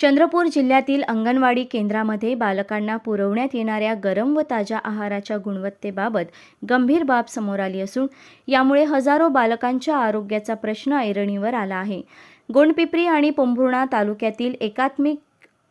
चंद्रपूर जिल्ह्यातील अंगणवाडी केंद्रामध्ये बालकांना पुरवण्यात येणाऱ्या गरम व ताज्या आहाराच्या गुणवत्तेबाबत गंभीर बाब समोर आली असून यामुळे हजारो बालकांच्या आरोग्याचा प्रश्न ऐरणीवर आला आहे। गोंडपिंपरी आणि पोंभुर्णा तालुक्यातील एकात्मिक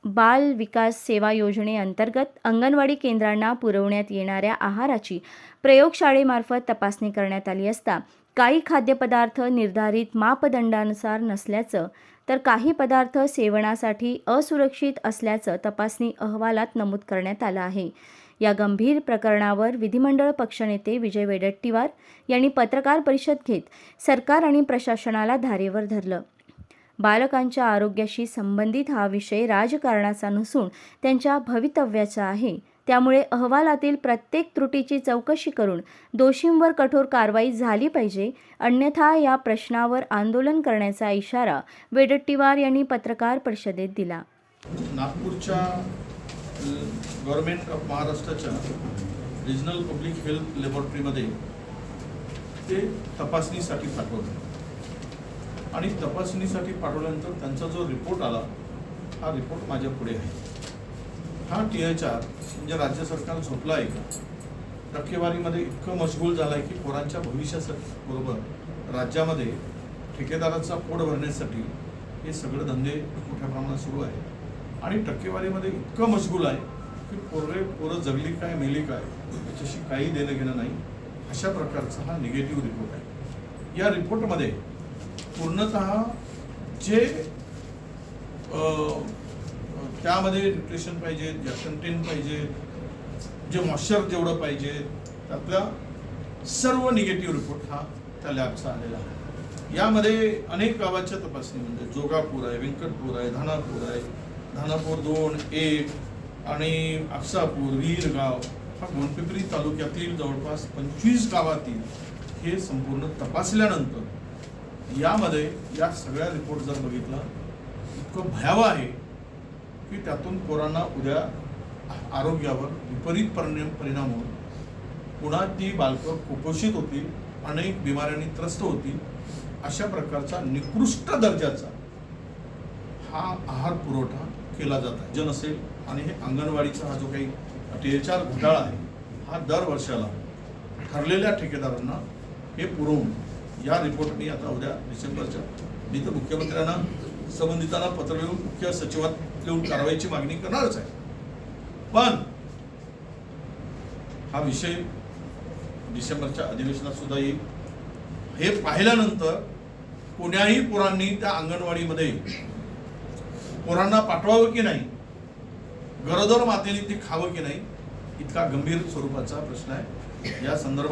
बाल विकास सेवा योजनेअंतर्गत अंगणवाडी केंद्रांना पुरवण्यात येणाऱ्या आहाराची प्रयोगशाळेमार्फत तपासणी करण्यात आली असता काही खाद्यपदार्थ निर्धारित मापदंडानुसार नसल्याचं तर काही पदार्थ सेवनासाठी असुरक्षित असल्याचं तपासणी अहवालात नमूद करण्यात आलं आहे। या गंभीर प्रकरणावर विधिमंडळ पक्षनेते विजय वडेट्टीवार यांनी पत्रकार परिषद घेत सरकार आणि प्रशासनाला धारेवर धरलं। बालकांच्या आरोग्याशी संबंधित हा विषय राजकारणाचा नसून त्यांच्या भवितव्याचा आहे, त्यामुळे अहवालातील प्रत्येक त्रुटीची चौकशी करून दोषींवर कठोर कारवाई झाली पाहिजे, अन्यथा या प्रश्नावर आंदोलन करण्याचा इशारा वडेट्टीवार यांनी पत्रकार परिषदेत दिला। नागपूरच्या गव्हर्नमेंट ऑफ महाराष्ट्राच्या रिजनल पब्लिक हेल्थ लॅबोरेटरीमध्ये ते तपासणीसाठी पाठवलं आणि तपासणीसाठी पाठवल्यानंतर त्यांचा जो रिपोर्ट आला हा रिपोर्ट माझ्या पुढे आहे। हा THR म्हणजे राज्य सरकार झोपलं आहे का? टक्केवारीमध्ये इतकं मशगूल झालं आहे की पोरांच्या भविष्यासाठी बरोबर राज्यामध्ये ठेकेदाराचा पोट भरण्यासाठी हे सगळे धंदे मोठ्या प्रमाणात सुरू आहे आणि टक्केवारीमध्ये इतकं मशगूल आहे की पोरं जगली काय मेली काय याच्याशी काही देणं घेणं नाही, अशा प्रकारचा हा निगेटिव्ह रिपोर्ट आहे। या रिपोर्टमध्ये पूर्णतः जे त्यामध्ये न्यूट्रिशन पाहिजे, जे कंटेंट पाहिजे, जे मॉइश्चर जेवढं पाहिजे, त्यातला सर्व निगेटिव्ह रिपोर्ट हा त्या लॅबचा आलेला आहे। यामध्ये अनेक गावाच्या तपासणी म्हणजे जोगापूर आहे, व्यंकटपूर आहे, धानापूर 2, 1 आणि आपसापूर, वीरगाव हा गोंडपिंपरी तालुक्यातील जवळपास 25 गावातील हे संपूर्ण तपासल्यानंतर यामध्ये या सगळ्या रिपोर्ट जर बघितला इतकं भयावह आहे की त्यातून पोरांना उद्या आरोग्यावर विपरीत परिणाम होऊन पुन्हा ती बालकं कुपोषित होतील, अनेक बिमाऱ्यांनी त्रस्त होतील, अशा प्रकारचा निकृष्ट दर्जाचा हा आहार पुरवठा केला जात आहे। जन असेल आणि हे अंगणवाडीचा हा जो काही THR घोटाळा आहे हा दर वर्षाला ठरलेल्या ठेकेदारांना हे पुरवून या रिपोर्टनी आता उद्या डिसेंबरच्या मी तर मुख्यमंत्र्यांना संबंधितांना पत्र लिहून मुख्य सचिवात लिहून कारवाईची मागणी करणारच आहे। पण हा विषय डिसेंबरच्या अधिवेशनात सुद्धा येईल। हे पाहिल्यानंतर कोण्याही पोरांनी त्या अंगणवाडीमध्ये पोरांना पाठवावं की नाही, गरोदर मातेने ते खावं की नाही, इतका गंभीर स्वरूपाचा प्रश्न आहे। या संदर्भात